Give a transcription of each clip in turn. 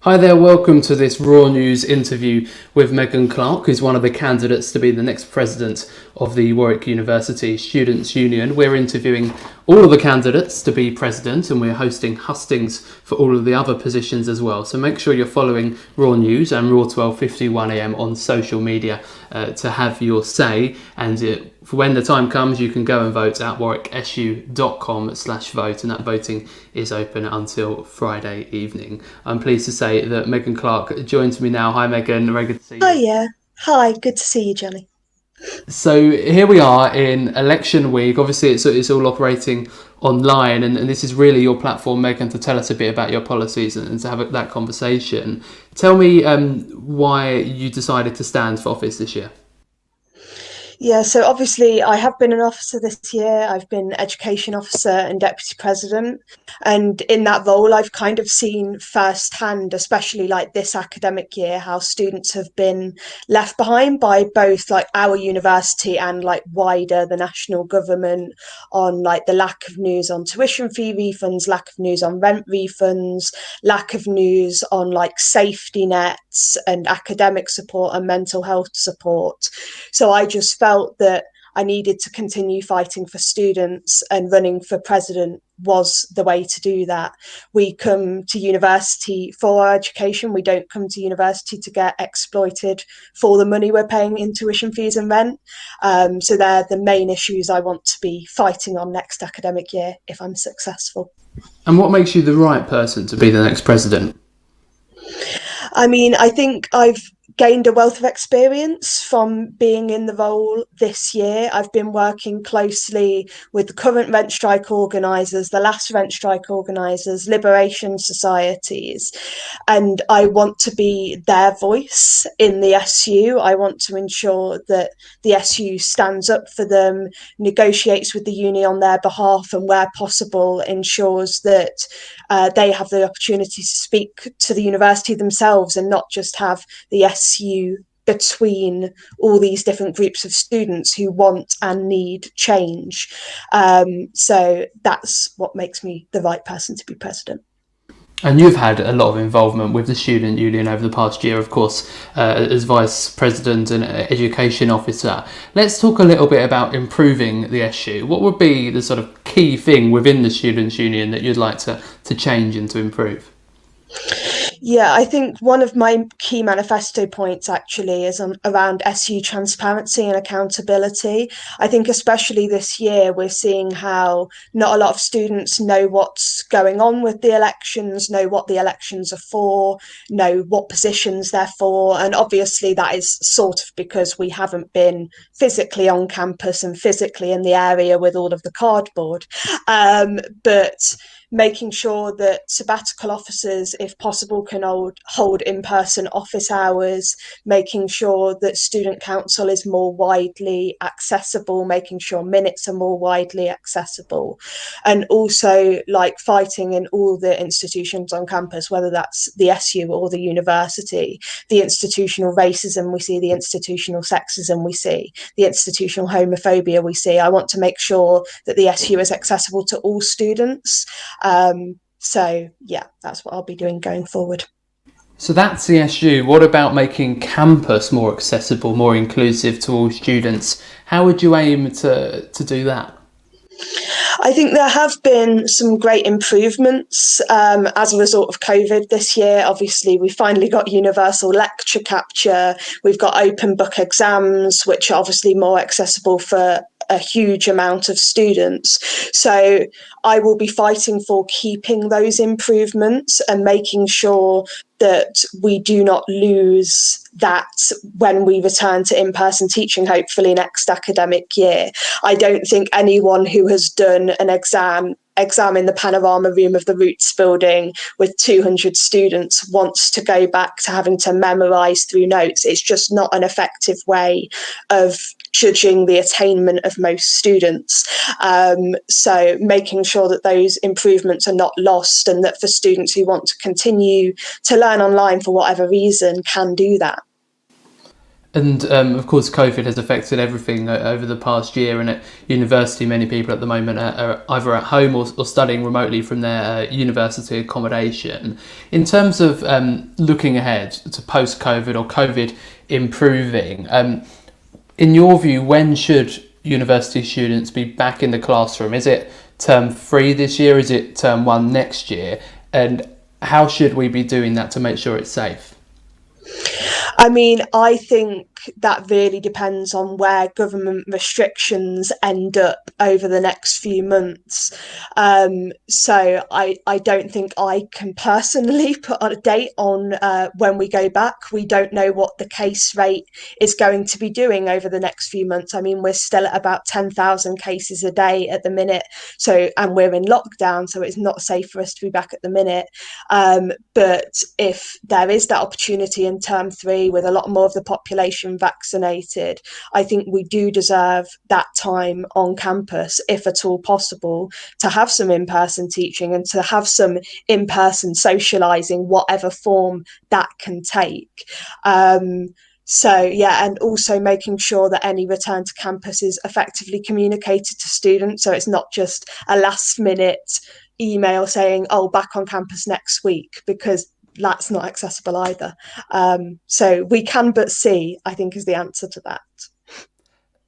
Hi there, welcome to this Raw News interview with Megan Clarke, who's one of the candidates to be the next president of the Warwick University Students' Union. We're interviewing all of the candidates to be president, and we're hosting hustings for all of the other positions as well. So make sure you're following Raw News and Raw 12:51am on social media to have your say. And for when the time comes, you can go and vote at warwicksu.com/vote, and that voting is open until Friday evening. I'm pleased to say that Megan Clarke joins me now. Hi Megan, very good to see you. Hi, yeah. Hi, good to see you, Johnny. So here we are in election week. Obviously it's all operating online, and this is really your platform, Megan, to tell us a bit about your policies and to have that conversation. Tell me why you decided to stand for office this year. Yeah, so obviously I have been an officer this year. I've been education officer and deputy president. And in that role, I've kind of seen firsthand, especially like this academic year, how students have been left behind by both like our university and like wider the national government on like the lack of news on tuition fee refunds, lack of news on rent refunds, lack of news on like safety nets and academic support and mental health support. So I just felt that I needed to continue fighting for students, and running for president was the way to do that. We come to university for our education. We don't come to university to get exploited for the money we're paying in tuition fees and rent. So they're the main issues I want to be fighting on next academic year if I'm successful. And what makes you the right person to be the next president? I mean, I think I've gained a wealth of experience from being in the role this year. I've been working closely with the current rent strike organisers, the last rent strike organisers, liberation societies, and I want to be their voice in the SU. I want to ensure that the SU stands up for them, negotiates with the uni on their behalf, and where possible ensures that they have the opportunity to speak to the university themselves and not just have the SU between all these different groups of students who want and need change. So that's what makes me the right person to be president. And you've had a lot of involvement with the student union over the past year, of course, as vice president and education officer. Let's talk a little bit about improving the SU. What would be the sort of key thing within the students union that you'd like to change and to improve? Yeah, I think one of my key manifesto points actually is around SU transparency and accountability. I think especially this year, we're seeing how not a lot of students know what's going on with the elections, know what the elections are for, know what positions they're for. And obviously that is sort of because we haven't been physically on campus and physically in the area with all of the cardboard. But making sure that sabbatical officers, if possible, can hold in-person office hours, making sure that student council is more widely accessible, making sure minutes are more widely accessible, and also like fighting in all the institutions on campus, whether that's the SU or the university, the institutional racism we see, the institutional sexism we see, the institutional homophobia we see. I want to make sure that the SU is accessible to all students. So yeah, that's what I'll be doing going forward. So that's the SU. What about making campus more accessible, more inclusive to all students? How would you aim to do that? I think there have been some great improvements as a result of COVID this year. Obviously, we finally got universal lecture capture. We've got open book exams, which are obviously more accessible for a huge amount of students. So I will be fighting for keeping those improvements and making sure that we do not lose that when we return to in-person teaching, hopefully next academic year. I don't think anyone who has done an exam in the panorama room of the Roots building with 200 students wants to go back to having to memorise through notes. It's just not an effective way of judging the attainment of most students. So making sure that those improvements are not lost, and that for students who want to continue to learn online for whatever reason can do that. And of course, COVID has affected everything over the past year. And at university, many people at the moment are either at home or studying remotely from their university accommodation. In terms of looking ahead to post COVID or COVID improving, in your view, when should university students be back in the classroom? Is it term 3 this year? Is it term 1 next year? And how should we be doing that to make sure it's safe? I mean, I think that really depends on where government restrictions end up over the next few months. So I don't think I can personally put on a date on when we go back. We don't know what the case rate is going to be doing over the next few months. I mean, we're still at about 10,000 cases a day at the minute. So, and we're in lockdown, so it's not safe for us to be back at the minute. But if there is that opportunity in term 3 with a lot more of the population vaccinated, I think we do deserve that time on campus, if at all possible, to have some in-person teaching and to have some in-person socialising, whatever form that can take. So yeah, and also making sure that any return to campus is effectively communicated to students, so it's not just a last minute email saying, oh, back on campus next week, because that's not accessible either. So we can but see, I think, is the answer to that.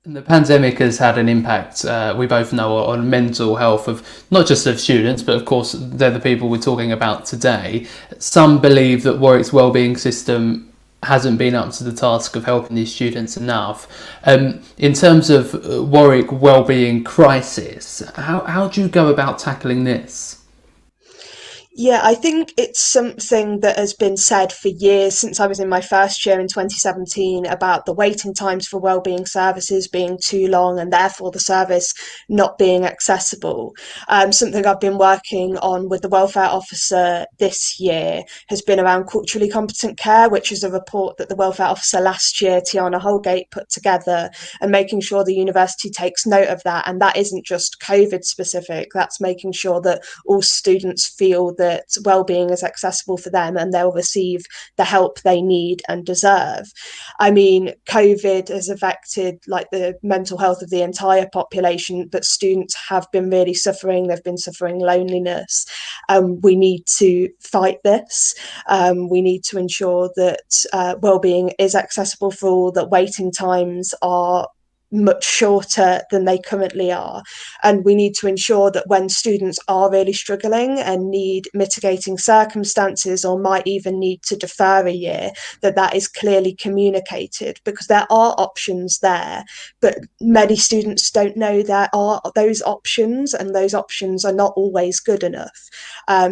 The pandemic has had an impact, we both know, on mental health of not just of students, but of course they're the people we're talking about today. Some believe that Warwick's wellbeing system hasn't been up to the task of helping these students enough. In terms of Warwick wellbeing crisis, how do you go about tackling this? Yeah, I think it's something that has been said for years since I was in my first year in 2017 about the waiting times for wellbeing services being too long and therefore the service not being accessible. Something I've been working on with the welfare officer this year has been around culturally competent care, which is a report that the welfare officer last year, Tiana Holgate, put together, and making sure the university takes note of that. And that isn't just COVID specific, that's making sure that all students feel that well-being is accessible for them and they'll receive the help they need and deserve. I mean, COVID has affected like the mental health of the entire population, but students have been really suffering. They've been suffering loneliness. We need to fight this. We need to ensure that well-being is accessible for all, that waiting times are much shorter than they currently are. And we need to ensure that when students are really struggling and need mitigating circumstances or might even need to defer a year, that that is clearly communicated, because there are options there, but many students don't know there are those options, and those options are not always good enough.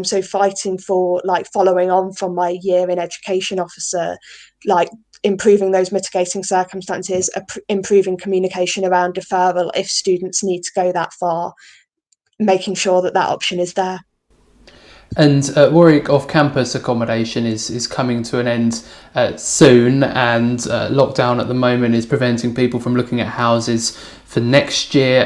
So fighting for, like, following on from my year in education officer, like improving those mitigating circumstances, improving communication around deferral if students need to go that far, making sure that that option is there. And Warwick off-campus accommodation is coming to an end soon, and lockdown at the moment is preventing people from looking at houses for next year,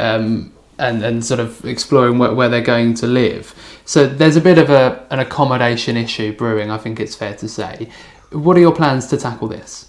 and sort of exploring where they're going to live. So there's a bit of an accommodation issue brewing, I think it's fair to say. What are your plans to tackle this?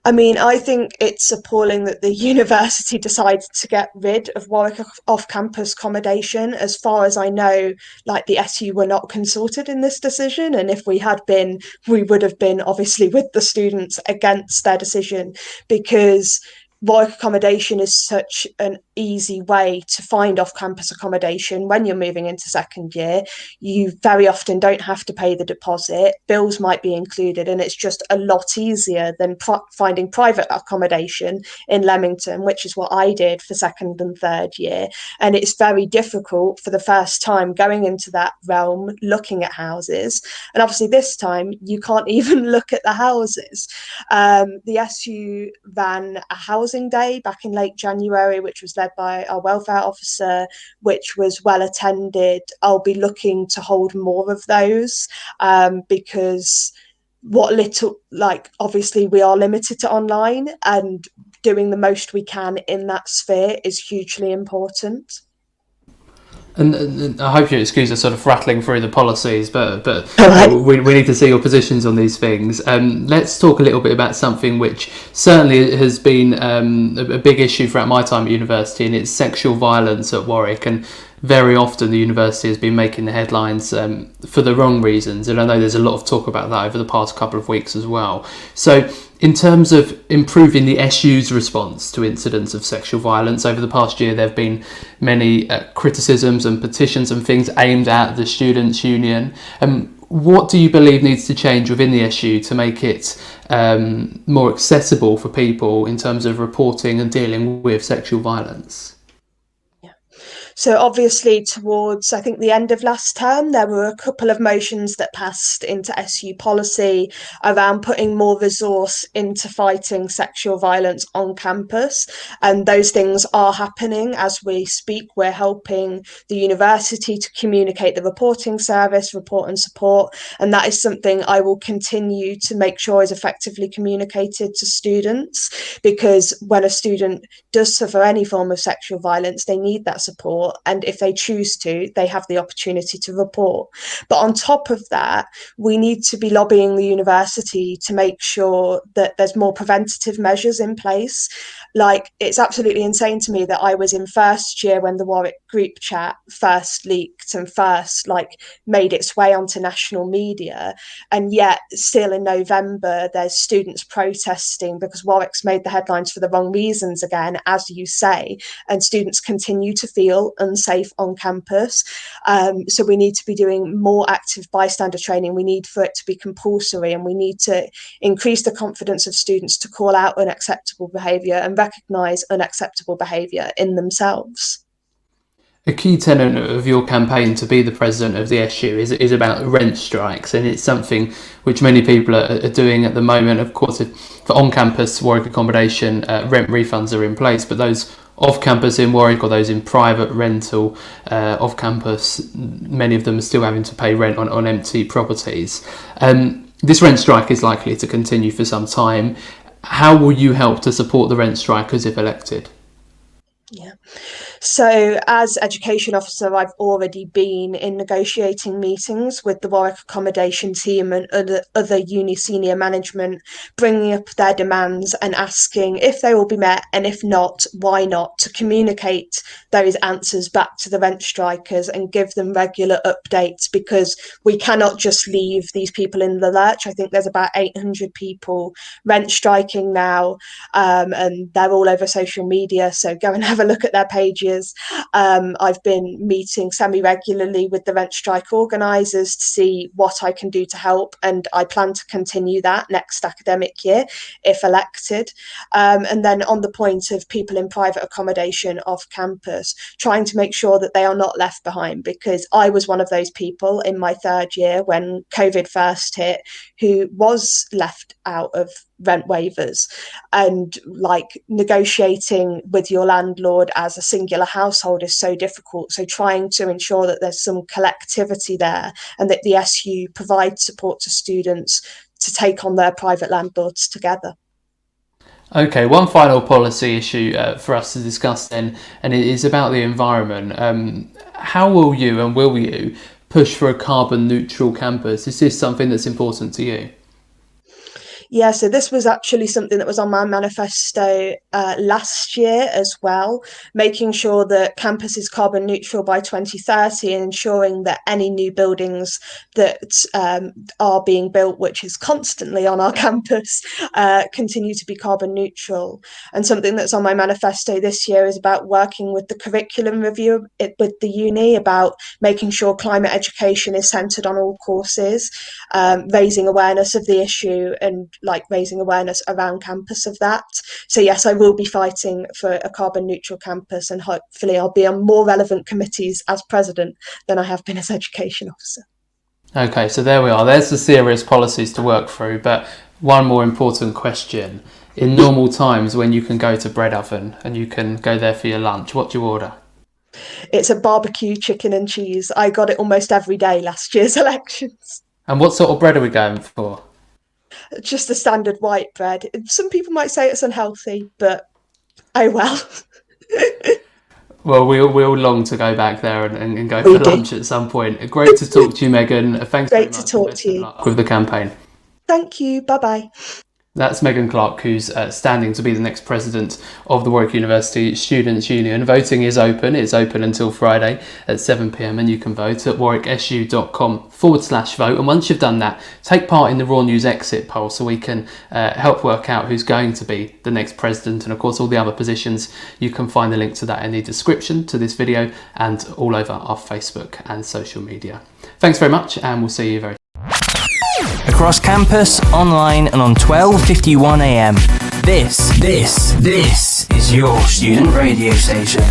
I mean, I think it's appalling that the university decided to get rid of Warwick off-campus accommodation. As far as I know, like, the SU were not consulted in this decision, and if we had been, we would have been obviously with the students against their decision, because Warwick accommodation is such an easy way to find off-campus accommodation when you're moving into second year. You very often don't have to pay the deposit, bills might be included, and it's just a lot easier than finding private accommodation in Leamington, which is what I did for second and third year. And it's very difficult for the first time going into that realm, looking at houses, and obviously this time you can't even look at the houses. The SU ran a housing day back in late January, which was led by our welfare officer, which was well attended. I'll be looking to hold more of those, because what little, like, obviously we are limited to online, and doing the most we can in that sphere is hugely important. And I hope you excuse us sort of rattling through the policies, but All right. we need to see your positions on these things. Let's talk a little bit about something which certainly has been a big issue throughout my time at university, and it's sexual violence at Warwick. And very often the university has been making the headlines for the wrong reasons, and I know there's a lot of talk about that over the past couple of weeks as well. So in terms of improving the SU's response to incidents of sexual violence, over the past year there have been many criticisms and petitions and things aimed at the Students' Union. What do you believe needs to change within the SU to make it more accessible for people in terms of reporting and dealing with sexual violence? So obviously towards, I think, the end of last term, there were a couple of motions that passed into SU policy around putting more resource into fighting sexual violence on campus. And those things are happening as we speak. We're helping the university to communicate the reporting service, report and support. And that is something I will continue to make sure is effectively communicated to students, because when a student does suffer any form of sexual violence, they need that support. And if they choose to, they have the opportunity to report. But on top of that, we need to be lobbying the university to make sure that there's more preventative measures in place. Like, it's absolutely insane to me that I was in first year when the Warwick group chat first leaked and first made its way onto national media, and yet still in November there's students protesting because Warwick's made the headlines for the wrong reasons again, as you say, and students continue to feel unsafe on campus. So we need to be doing more active bystander training. We need for it to be compulsory, and we need to increase the confidence of students to call out unacceptable behaviour and recognise unacceptable behaviour in themselves. A key tenet of your campaign to be the president of the SU is about rent strikes, and it's something which many people are doing at the moment. Of course, for on-campus Warwick accommodation, rent refunds are in place, but those off-campus in Warwick or those in private rental off-campus, many of them are still having to pay rent on empty properties. This rent strike is likely to continue for some time. How will you help to support the rent strikers if elected? Yeah. So as education officer, I've already been in negotiating meetings with the Warwick accommodation team and other uni senior management, bringing up their demands and asking if they will be met, and if not, why not, to communicate those answers back to the rent strikers and give them regular updates, because we cannot just leave these people in the lurch. I think there's about 800 people rent striking now, and they're all over social media, so go and have a look at their pages. I've been meeting semi-regularly with the rent strike organisers to see what I can do to help, and I plan to continue that next academic year if elected. And then on the point of people in private accommodation off campus, trying to make sure that they are not left behind, because I was one of those people in my third year when COVID first hit who was left out of rent waivers, and negotiating with your landlord as a singular household is so difficult. So trying to ensure that there's some collectivity there, and that the SU provides support to students to take on their private landlords together. Okay, one final policy issue for us to discuss then, and it is about the environment. How will you push for a carbon neutral campus? Is this something that's important to you? Yeah, so this was actually something that was on my manifesto last year as well, making sure that campus is carbon neutral by 2030, and ensuring that any new buildings that are being built, which is constantly on our campus, continue to be carbon neutral. And something that's on my manifesto this year is about working with the curriculum review with the uni, about making sure climate education is centred on all courses, raising awareness of the issue, and raising awareness around campus of that. So yes, I will be fighting for a carbon neutral campus, and hopefully I'll be on more relevant committees as president than I have been as education officer. Okay, so there we are. There's the serious policies to work through, but one more important question. In normal times, when you can go to Bread Oven and you can go there for your lunch, what do you order? It's a barbecue chicken and cheese. I got it almost every day last year's elections. And what sort of bread are we going for? Just the standard white bread. Some people might say it's unhealthy, but oh well. Well, we all long to go back there and go for lunch at some point. Great to talk to you, Megan. Thanks very Great to much. talk Best to of you. luck with the campaign. Thank you. Bye-bye. That's Megan Clarke, who's standing to be the next president of the Warwick University Students' Union. Voting is open. It's open until Friday at 7 p.m, and you can vote at warwicksu.com/vote. And once you've done that, take part in the Raw News exit poll so we can help work out who's going to be the next president, and of course all the other positions. You can find the link to that in the description to this video and all over our Facebook and social media. Thanks very much, and we'll see you very soon. Across campus, online and on 12:51 AM. This is your student radio station.